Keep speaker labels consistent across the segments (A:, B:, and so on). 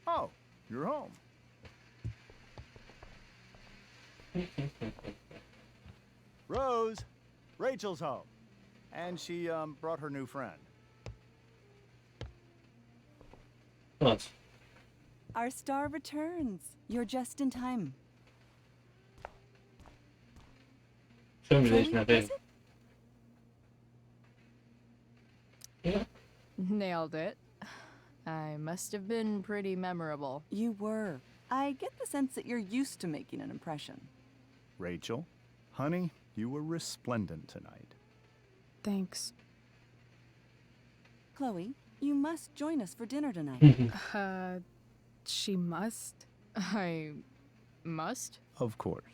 A: Oh, you're home. Rose, Rachel's home. And she, brought her new friend.
B: What?
C: Our star returns. You're just in time.
B: Schön, wie
C: Chloe,
B: ich mehr
C: was
B: reden.
C: it?
B: Ja.
D: Nailed it. I must have been pretty memorable.
C: You were. I get the sense that you're used to making an impression.
A: Rachel, honey, you were resplendent tonight.
E: Thanks.
C: Chloe, you must join us for dinner tonight.
E: She must?
D: I must?
A: Of course.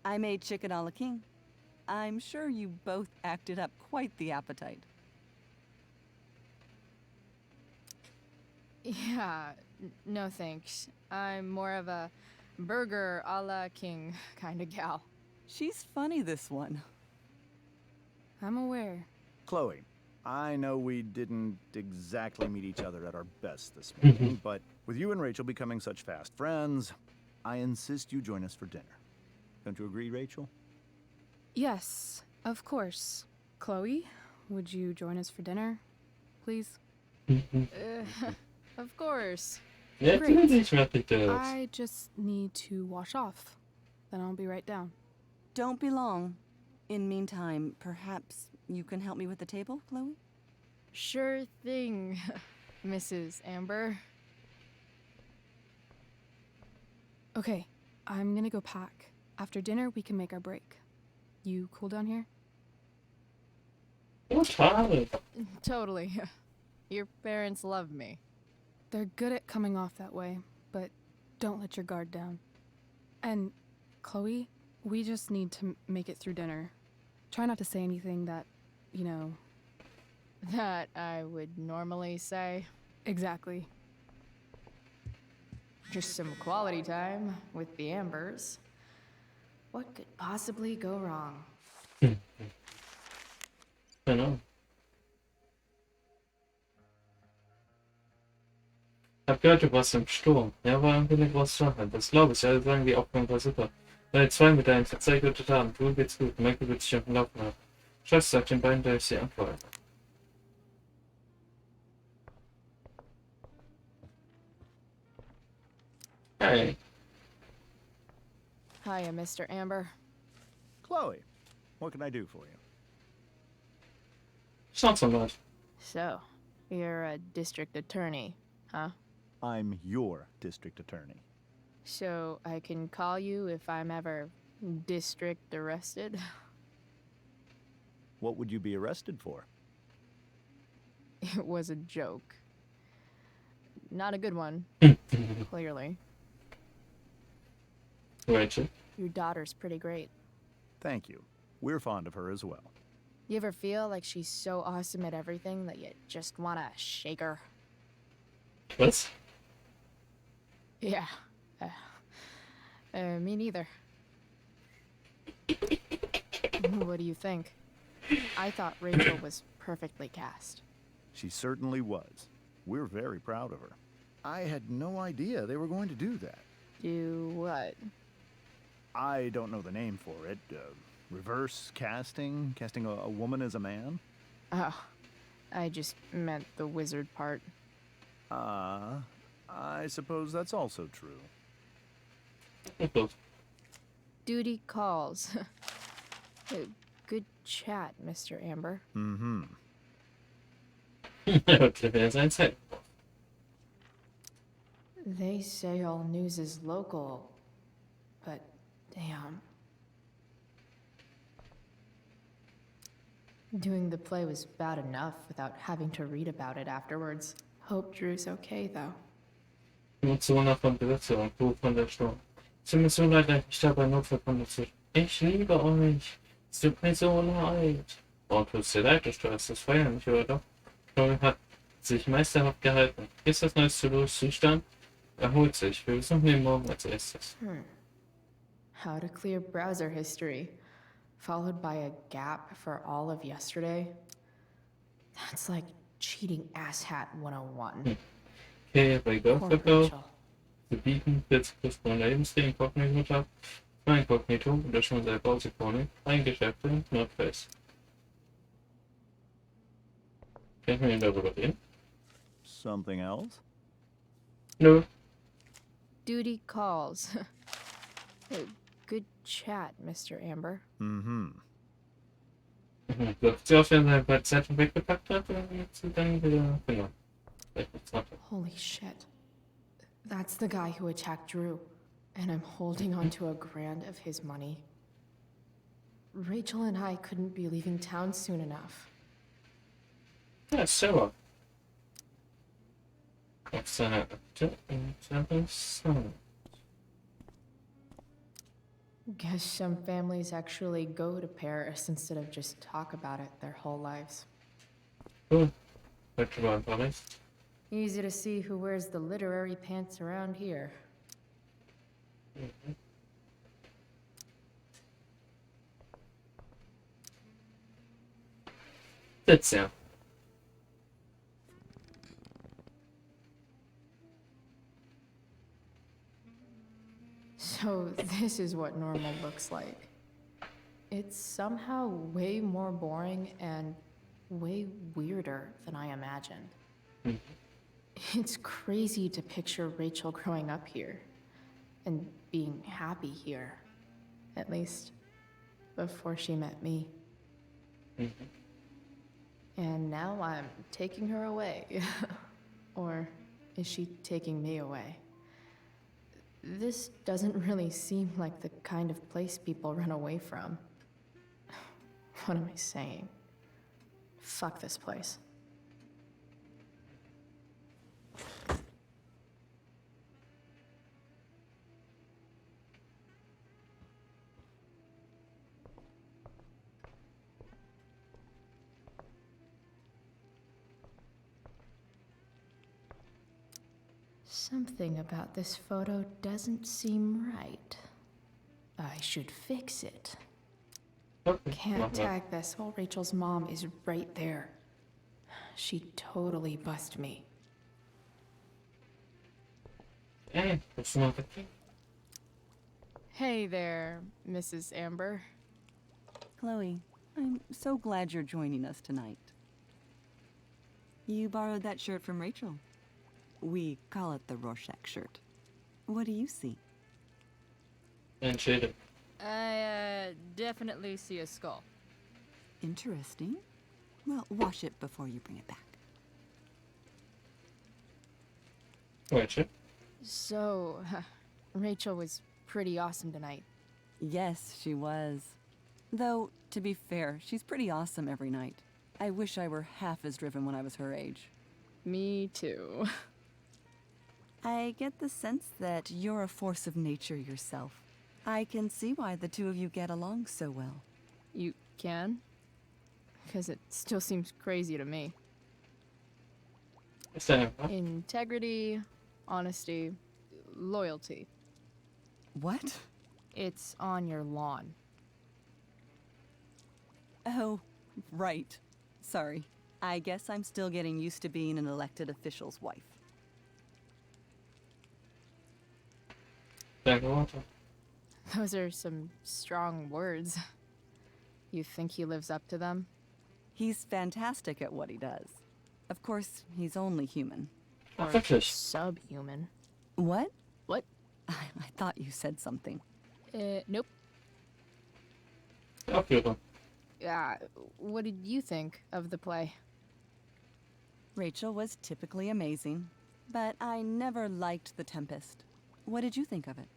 C: I made chicken a la king. I'm sure you both acted up quite the appetite.
D: Yeah, no thanks. I'm more of a burger a la king kind of gal.
C: She's funny, this one.
E: I'm aware.
A: Chloe, I know we didn't exactly meet each other at our best this morning, but with you and Rachel becoming such fast friends, I insist you join us for dinner. Don't you agree, Rachel?
E: Yes, of course. Chloe, would you join us for dinner, please?
D: Of course.
B: Ja,
E: Great.
B: natürlich werd ich das.
E: I just need to wash off. Then I'll be right down.
C: Don't be long. In meantime, perhaps you can help me with the table, Chloe?
D: Sure thing, Mrs. Amber.
E: Okay, I'm gonna go pack. After dinner, we can make our break. You cool down here?
B: Oh, schade.
D: Totally. Your parents love me.
E: They're good at coming off that way, but don't let your guard down. And, Chloe, we just need to make it through dinner. Try not to say anything that, you know,
D: That I would normally say.
E: exactly.
D: Just some quality time with the Ambers. What could possibly go wrong?
B: Genau. Ich hab gehört, du warst im Sturm. Ja, war irgendwie eine große Sache. Das glaube ich. Alle sagen, die Aufgabe war super. Weil zwei mit deinen verzeichnet haben. Du geht's gut. Michael wird sich auf dem Laufen haben. Scheiße, sag den beiden, da ich sie antworte. Hey.
D: Hiya, Mr. Amber.
A: Chloe, what can I do for you?
B: Staatsanwalt.
D: So, you're a district attorney, huh?
A: I'm your district attorney.
D: So I can call you if I'm ever district arrested?
A: What would you be arrested for?
D: It was a joke. Not a good one, clearly.
B: Rachel.
D: Your daughter's pretty great.
A: Thank you. We're fond of her as well.
D: You ever feel like she's so awesome at everything that you just wanna shake her?
B: Was?
D: Yeah. Me neither. What do you think? I thought Rachel was perfectly cast.
A: She certainly was. We're very proud of her. I had no idea they were going to do that.
D: Do what?
A: I don't know the name for it. Reverse casting? Casting a woman as a man?
D: Oh, I just meant the wizard part.
A: I suppose that's also true.
B: Gut.
D: Duty calls. Good chat, Mr. Amber.
A: Mm-hmm.
B: Okay, wer sein Zeit?
D: They say all news is local, but damn. Doing the play was bad enough without having to read about it afterwards. Hope Drew's okay, though.
B: Emotionen von Besetzung, Buch von der Sturm. Es tut mir so leid, dass ich mich dabei Notfallkunde zu. Ich liebe euch. Es tut mir so leid. Oh, tut's dir leid, du steuerst das Feuer nicht, oder doch? Chloe hat sich meisterhaft gehalten. Ist das neueste Zustand? Erholt sich. Wir besuchen ihn morgen als erstes.
D: How to clear browser history, followed by a gap for all of yesterday. That's like cheating asshat 101.
B: Okay, bei
D: Poor
B: Golfverkauf.
D: Rachel.
B: zu bieten, 40 plus Lebensstil Inkognito-Tab, für Inkognito, Löschung der Bausekunde, Eingeschäfte, Notfalls. Können wir ihn darüber reden?
A: Something else?
B: Nö.
D: Duty calls. Good chat, Mr. Amber.
A: Mm-hmm.
B: Läuft sie auf, wenn er bei Zeitung weggepackt hat, und jetzt dann wieder, genau. Vielleicht nichts weiter.
D: Holy shit. That's the guy who attacked Drew. And I'm holding onto a grand of his money. Rachel and I couldn't be leaving town soon enough.
B: Ja, selber. Auf seiner Akte interessant.
D: Guess some families actually go to Paris instead of just talk about it their whole lives.
B: Cool. Heute war einfach nichts.
D: Easy to see who wears the literary pants around here.
B: Sitz ja.
D: So this is what normal looks like. It's somehow way more boring and way weirder than I imagined. It's crazy to picture Rachel growing up here and being happy here. At least before she met me. And now I'm taking her away. Or is she taking me away? This doesn't really seem like the kind of place people run away from. What am I saying? Fuck this place. Something about this photo doesn't seem right. I should fix it.
B: Okay.
D: Can't tag this while Rachel's mom is right there. She'd totally bust me.
B: Hey, what's the matter?
E: Hey there, Mrs. Amber.
C: Chloe, I'm so glad you're joining us tonight. You borrowed that shirt from Rachel. We call it the Rorschach shirt. What do you see?
B: And shaded.
E: I, definitely see a skull.
C: Interesting. Well, wash it before you bring it back.
B: Wait, shit.
D: So, Rachel was pretty awesome tonight.
C: Yes, she was. Though, to be fair, she's pretty awesome every night. I wish I were half as driven when I was her age.
E: Me too.
C: I get the sense that you're a force of nature yourself. I can see why the two of you get along so well.
E: You can? Because it still seems crazy to me.
B: Ist der einfach?
E: Integrity, honesty, loyalty.
C: What?
D: It's on your lawn.
C: Oh, right. Sorry. I guess I'm still getting used to being an elected official's wife.
B: Danke, Vater.
D: Those are some strong words. You think he lives up to them?
C: He's fantastic at what he does. Of course, he's only human.
B: Ach, wirklich?
D: Subhuman.
C: What?
D: What?
C: I thought you said something.
D: Nope.
B: Abführung.
D: What did you think of the play?
C: Rachel was typically amazing, but I never liked The Tempest. What did you think of it?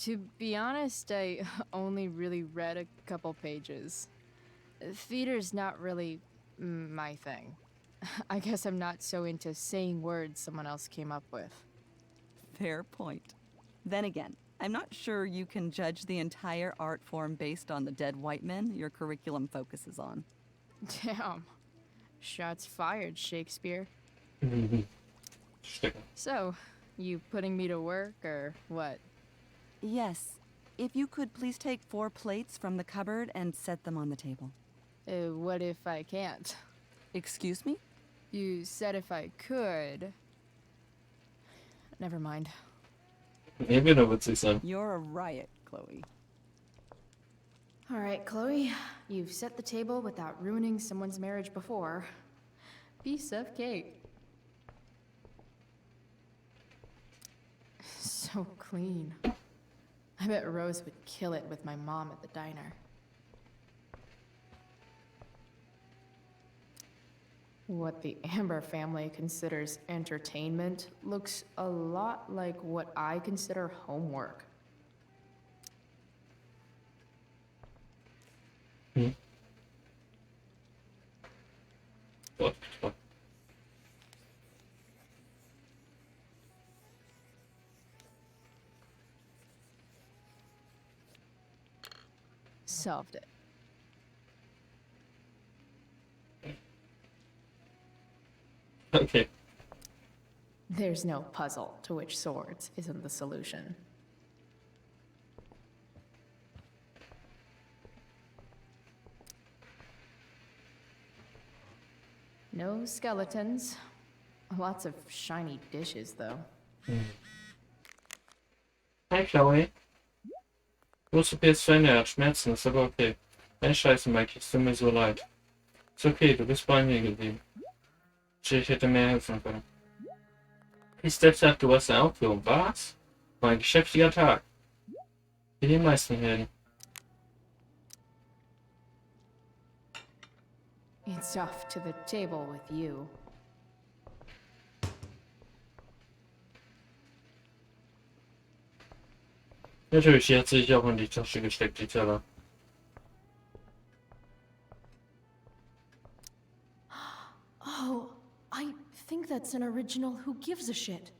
D: To be honest, I only really read a couple pages. Theater's not really my thing. I guess I'm not so into saying words someone else came up with.
C: Fair point. Then again, I'm not sure you can judge the entire art form based on the dead white men your curriculum focuses on.
D: Damn. Shots fired, Shakespeare.
B: Stecker.
D: So, you putting me to work, or what?
C: Yes. If you could please take 4 plates from the cupboard and set them on the table.
D: What if I can't?
C: Excuse me?
D: You said if I could. Never mind.
B: Nee, wird aber witzig sein.
C: You're a riot, Chloe.
D: All right, Chloe, you've set the table without ruining someone's marriage before. Piece of cake. So clean. I bet Rose would kill it with my mom at the diner. What the Amber family considers entertainment looks a lot like what I consider homework.
B: Gott, Gott.
D: Solved it.
B: Okay.
D: There's no puzzle to which swords isn't the solution. No skeletons. Lots of shiny dishes, though.
B: Hi, Chloe. Große PS2 hat Schmerzen, ist aber okay. Keine Scheiße, Mike, es tut mir so leid. Ist okay, du bist bei mir geblieben. Ich hätte mehr helfen können. Ich selbst sagt, du warst eine Aufführung. Was? War ein geschäftiger Tag. Wie die meisten Helden.
D: It's off to the table with you.
B: Natürlich, die hat sich auch in die Tasche gesteckt, die Teller.
D: Oh, I think that's an original Who Gives a Shit.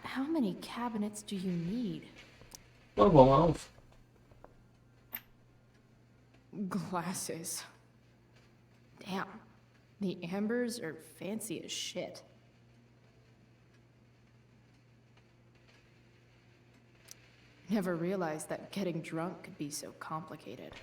D: How many cabinets do you need?
B: Mach mal auf.
D: Glasses. Damn. The Ambers are fancy as shit. Never realized that getting drunk could be so complicated.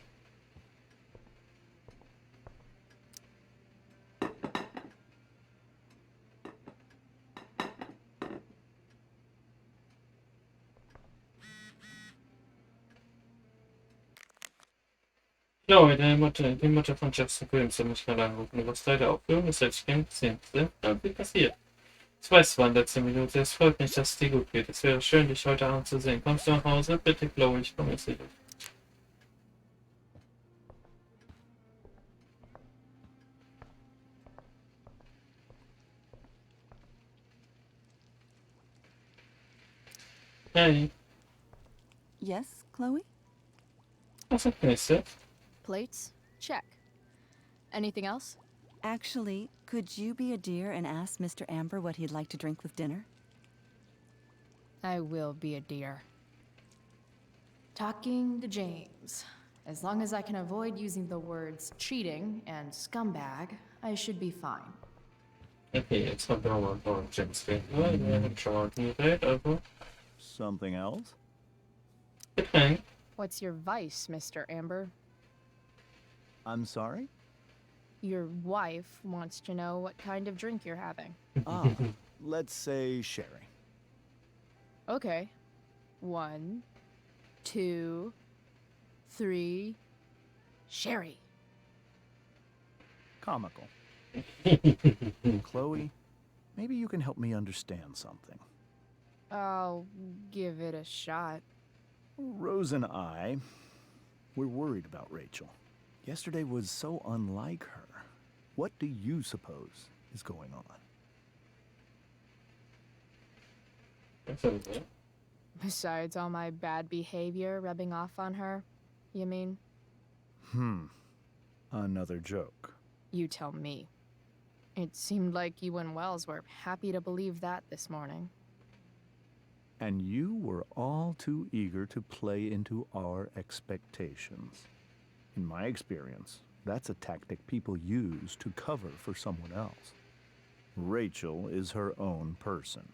B: Chloe, die Mutter von Jackson Williams soll mich gerade anrufen. Du warst Teil der Aufführung, ist jetzt kein 10. Wie passiert? Ich weiß, es war in der letzten Minute. Es freut mich, dass es dir gut geht. Es wäre schön, dich heute Abend zu sehen. Kommst du nach Hause? Bitte, Chloe, ich komme jetzt wieder. Hey,
C: Yes, Chloe?
B: was ist das nächste?
D: Plates? Check. Anything else?
C: Actually, could you be a dear and ask Mr. Amber what he'd like to drink with dinner?
D: I will be a dear. Talking to James. As long as I can avoid using the words cheating and scumbag, I should be fine.
B: Okay, jetzt haben wir mal von James reden. Schauen wir also.
A: Something else?
B: Getränk.
D: What's your vice, Mr. Amber?
A: I'm sorry?
D: Your wife wants to know what kind of drink you're having.
A: Ah, let's say sherry.
D: Okay. 1, 2, 3. Sherry.
A: Comical. Chloe, maybe you can help me understand something.
D: I'll give it a shot.
A: Rose and I, we're worried about Rachel. Yesterday was so unlike her. What do you suppose is going on?
D: Besides all my bad behavior rubbing off on her, you mean?
A: Another joke.
D: You tell me. It seemed like you and Wells were happy to believe that this morning.
A: And you were all too eager to play into our expectations. In my experience, that's a tactic people use to cover for someone else. Rachel is her own person.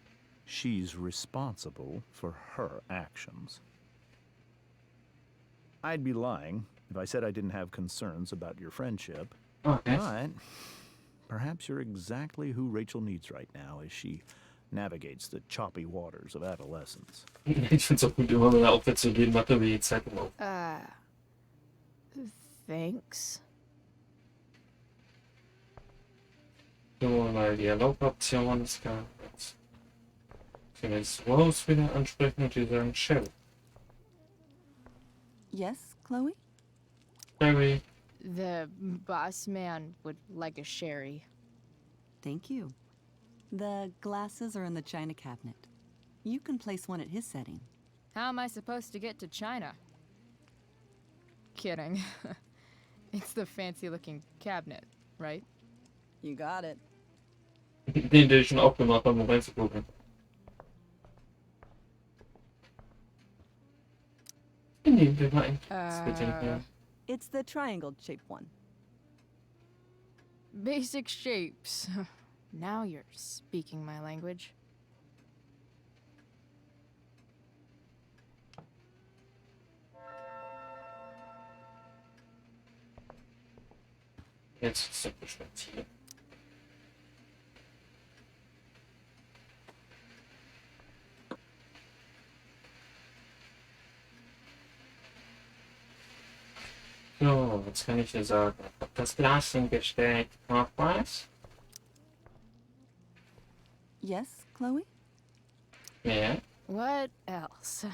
A: She's responsible for her actions. I'd be lying if I said I didn't have concerns about your friendship.
B: Okay.
A: But perhaps you're exactly who Rachel needs right now as she navigates the choppy waters of adolescence.
B: Ich find's auch gut, immer wenn er aufhört zu reden, macht er wie die Zeitung auf.
D: Thanks.
B: So, weil die Erlauboption ist gar nicht. Ich kann jetzt Rose wieder ansprechen und die sagen, Shell.
C: Yes, Chloe?
B: Sorry.
D: The boss man would like a sherry.
C: Thank you. The glasses are in the china cabinet. You can place one at his setting.
D: How am I supposed to get to China? Kidding. It's the fancy-looking cabinet, right?
C: You got it.
B: Den ich schon aufgemacht habe, um reinzugucken. Nehmen wir mal ein. Das wird hinterher.
C: It's the triangle-shaped one.
D: Basic shapes. Now you're speaking my language.
B: Jetzt ist es spazieren. So, jetzt kann ich dir sagen, ob das Glas hingestellt noch was?
C: Yes, Chloe?
B: Ja.
D: What else?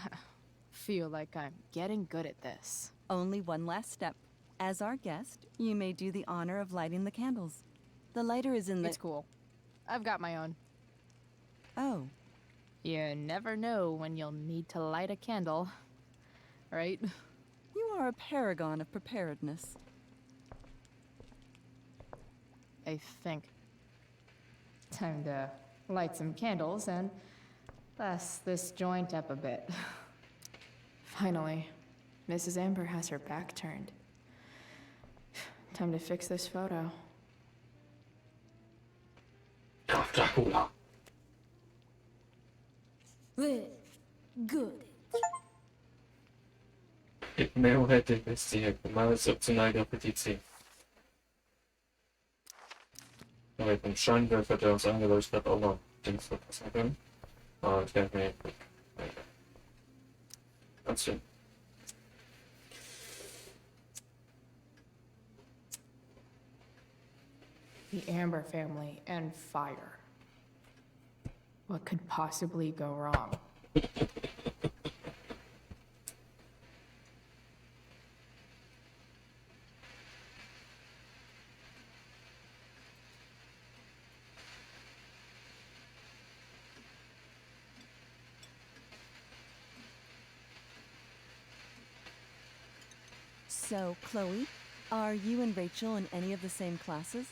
D: Feel like I'm getting good at this.
C: Only one last step. As our guest, you may do the honor of lighting the candles. The lighter is in the...
D: It's cool. I've got my own.
C: Oh,
D: You never know when you'll need to light a candle, right?
C: you are a paragon of preparedness.
D: I think. Time to light some candles and bless this joint up a bit. Finally, Mrs. Amber has her back turned. Time to fix this photo.
B: Dracula.
D: Good.
B: Mehr hätte investiert. Normales optional der Petition. Aber mit dem Scheinwerfer, der uns angeleuchtet hat, auch noch Dings verpassen können. Aber ich werde mir anziehen.
D: The Amber family and fire. What could possibly go wrong?
C: So, Chloe, are you and Rachel in any of the same classes?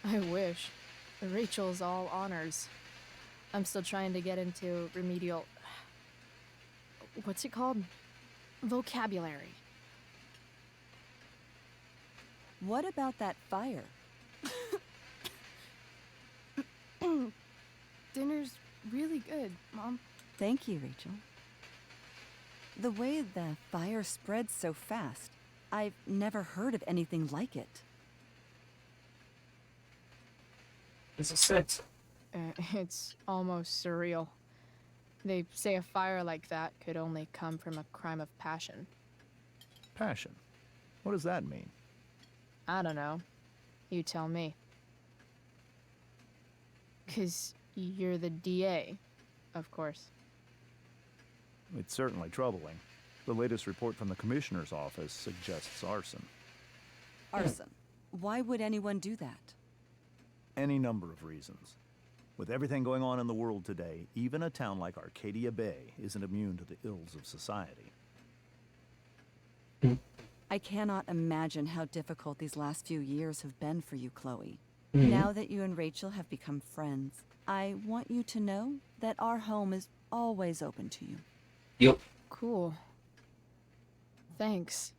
D: I wish. Rachel's all honors. I'm still trying to get into remedial. What's it called? Vocabulary.
C: What about that fire?
E: Dinner's really good, Mom.
C: Thank you, Rachel. The way the fire spreads so fast, I've never heard of anything like it.
B: Das ist set.
D: It's almost surreal. They say a fire like that could only come from a crime of passion.
A: Passion. What does that mean?
D: I don't know. You tell me. 'Cause you're the DA, of course.
A: It's certainly troubling. The latest report from the commissioner's office suggests arson.
C: Arson. Why would anyone do that?
A: Any number of reasons. With everything going on in the world today, even a town like Arcadia Bay isn't immune to the ills of society.
C: I cannot imagine how difficult these last few years have been for you, Chloe. Now that you and Rachel have become friends, I want you to know that our home is always open to you.
B: Yup.
D: Cool. Thanks.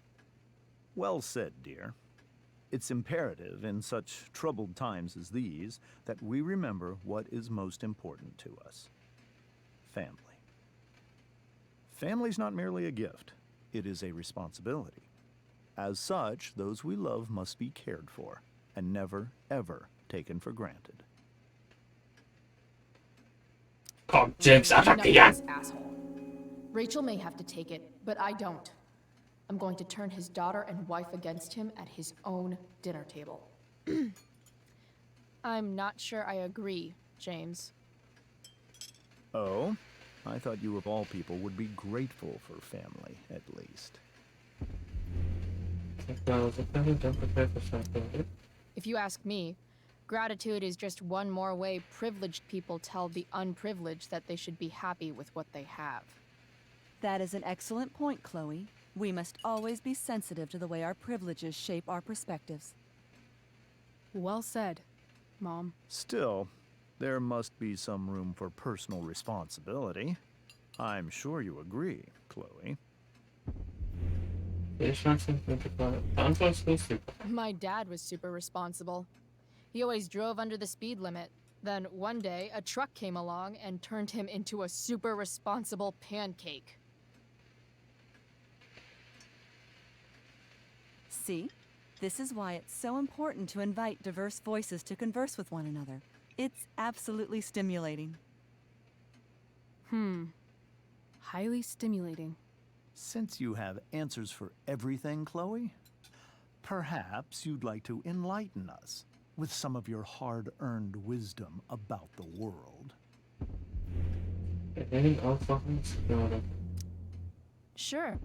A: Well said, dear. It's imperative in such troubled times as these that we remember what is most important to us. Family. Family's not merely a gift, it is a responsibility. As such, those we love must be cared for and never, ever taken for granted.
B: Komm, James,
D: Enough of
B: attackieren!
D: this asshole. Rachel may have to take it, but I don't. I'm going to turn his daughter and wife against him at his own dinner table. I'm not sure I agree, James.
A: Oh? I thought you of all people would be grateful for family, at least.
D: If you ask me, gratitude is just one more way privileged people tell the unprivileged that they should be happy with what they have.
C: That is an excellent point, Chloe. We must always be sensitive to the way our privileges shape our perspectives.
E: Well said, Mom.
A: Still, there must be some room for personal responsibility. I'm sure you agree, Chloe.
D: My dad was super responsible. He always drove under the speed limit. Then one day, a truck came along and turned him into a super responsible pancake.
C: See? This is why it's so important to invite diverse voices to converse with one another. It's absolutely stimulating.
E: Highly stimulating.
A: Since you have answers for everything, Chloe, perhaps you'd like to enlighten us with some of your hard-earned wisdom about the world.
D: Sure.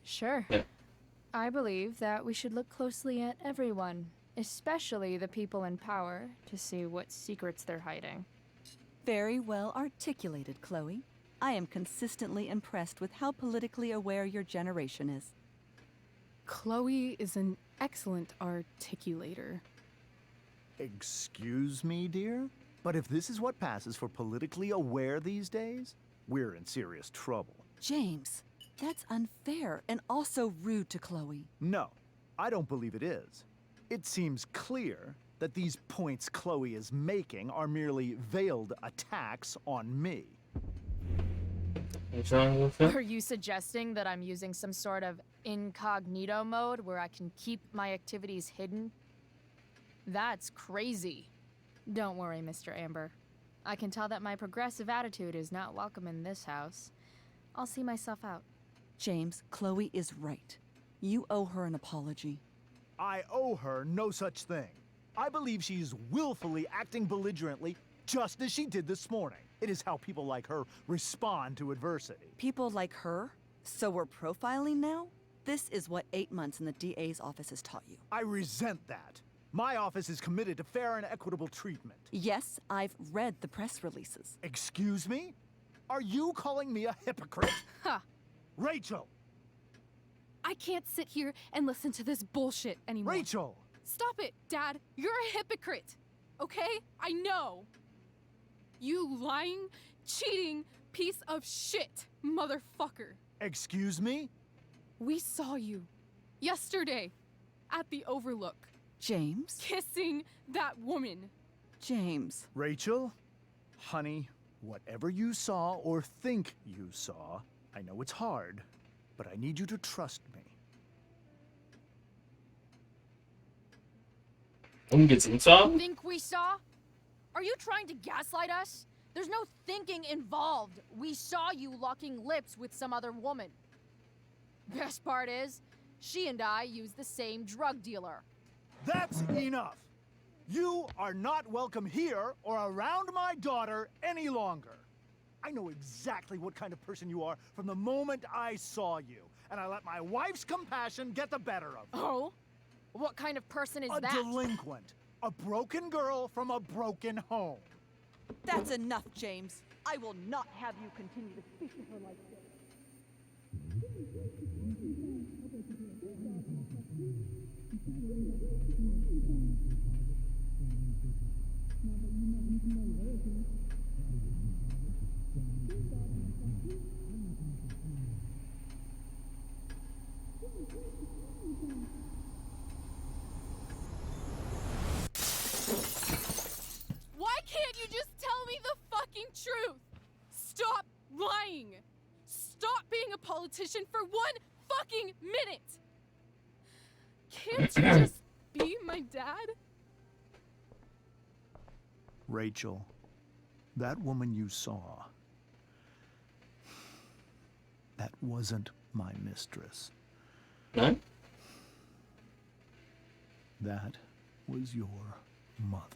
D: Sure.
B: Yeah.
D: I believe that we should look closely at everyone, especially the people in power, to see what secrets they're hiding.
C: Very well articulated, Chloe. I am consistently impressed with how politically aware your generation is.
E: Chloe is an excellent articulator.
A: Excuse me, dear? But if this is what passes for politically aware these days, we're in serious trouble.
C: James, that's unfair and also rude to Chloe.
A: No, I don't believe it is. It seems clear that these points Chloe is making are merely veiled attacks on me.
D: Are you suggesting that I'm using some sort of incognito mode where I can keep my activities hidden? That's crazy. Don't worry, Mr. Amber. I can tell that my progressive attitude is not welcome in this house. I'll see myself out.
C: James, Chloe is right. You owe her an apology.
A: I owe her no such thing. I believe she's willfully acting belligerently just as she did this morning. It is how people like her respond to adversity.
C: People like her? So we're profiling now? This is what 8 months in the DA's office has taught you.
A: I resent that. My office is committed to fair and equitable treatment.
C: Yes, I've read the press releases.
A: Excuse me? Are you calling me a hypocrite?
E: Ha!
A: Rachel!
E: I can't sit here and listen to this bullshit anymore.
A: Rachel!
E: Stop it, Dad. You're a hypocrite. Okay? I know. You lying, cheating piece of shit, motherfucker.
A: Excuse me?
E: We saw you yesterday at the Overlook
C: James?
E: kissing that woman.
C: James.
A: Rachel? Honey, whatever you saw or think you saw, I know it's hard, but I need you to trust me.
D: Think we saw? Are you trying to gaslight us? There's no thinking involved. We saw you locking lips with some other woman. Best part is, she and I use the same drug dealer.
A: That's enough! You are not welcome here or around my daughter any longer. I know exactly what kind of person you are from the moment I saw you, and I let my wife's compassion get the better of me.
D: Oh? What kind of person is
A: A
D: that?
A: delinquent. A broken girl from a broken home.
C: That's enough, James. I will not have you continue to speak to her like this.
E: Why can't you just tell me the fucking truth? Stop lying. Stop being a politician for 1 fucking didn't! Can't you just be my dad?
A: Rachel, that woman you saw, that wasn't my mistress.
B: Nein?
A: That was your mother.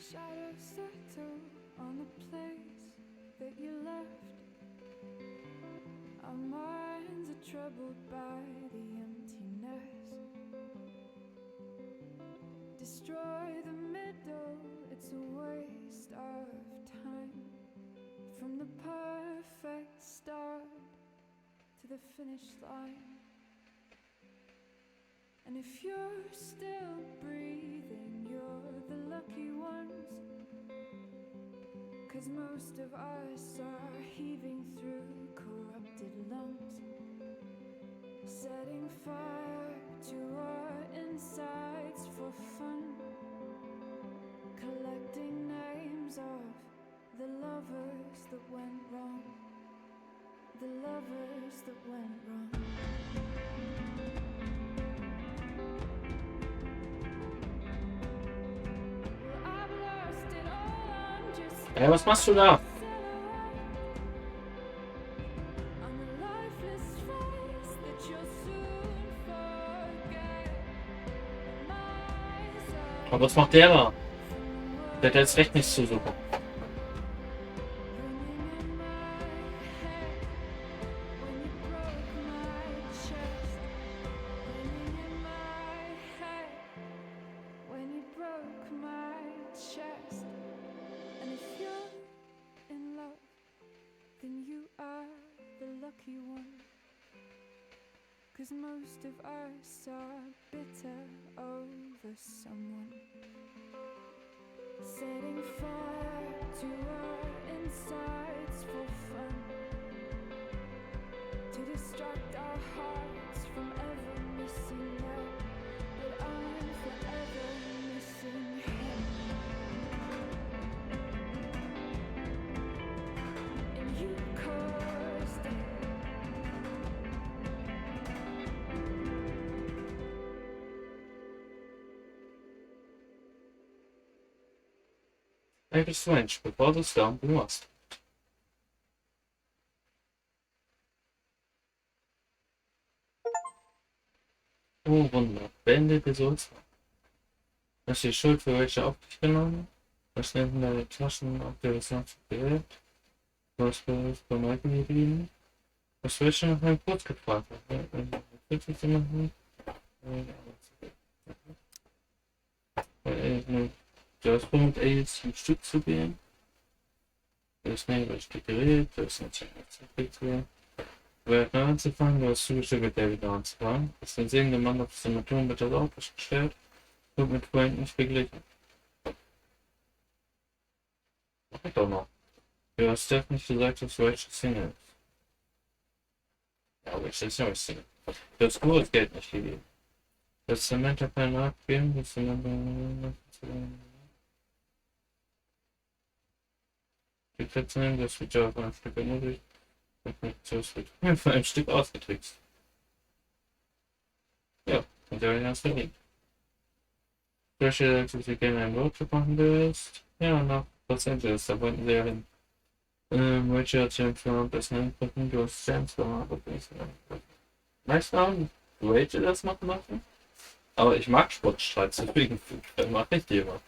F: Shadows settle on the place that you left. Our minds are troubled by the emptiness. Destroy the middle, it's a waste of time. From the perfect start to the finish line. And if you're still breathing, you're the lucky ones. 'Cause most of us are heaving through corrupted lungs, setting fire to our insides for fun, collecting names of the lovers that went wrong, the lovers that went wrong.
B: Ey, was machst du da? Aber was macht der da? Der hat jetzt recht nichts zu suchen.
F: Cause most of us are bitter over someone, setting fire to our insides for fun, to distract our hearts from ever missing that. But I'm forever missing him. And you caused it.
B: Ey, bist du Mensch, bevor du es da machst. Oh Wunder, beende Episode 2. Hast du die Schuld für welche auf dich genommen? Verschwenden deine Taschen auf der Wissenschaft Geld? Du hast bei Michael geblieben? Was will ich schon nach meinem Kurs gefragt? Willst du machen? Du hast Punkt AIDS ein Stück zu gehen. Du hast nicht über dich geredet, du hast nicht zu wer neu anzufangen, du hast zugestimmt, mit David neu anzufangen. Du hast den singenden Mann auf das Motoren mit das Auto gestellt und mit Freunden nicht verglichen. Mach doch noch. Du hast Steph nicht gesagt, dass Rachel Single ist. Ja, Rachel ist ja nicht Single. Du hast Geld nicht gegeben. Du hast Samantha keinen Rat gegeben, du hast die Plätze nehmen, das wird ja auf ein Stück ermutigt. Von einem Stück ausgetrickst. Ja, und der hast du verdient. Rachel sagt, dass du gerne einen Roadtrip machen willst. Ja, nach Los Angeles, da wollten sie ja hin. Rachel hat sich empfohlen, das Nennen, du hast Sam gemacht, aber nicht so. Weißt du, Rachel das machen lassen? Aber ich mag Sportstreits, deswegen mache ich die immer.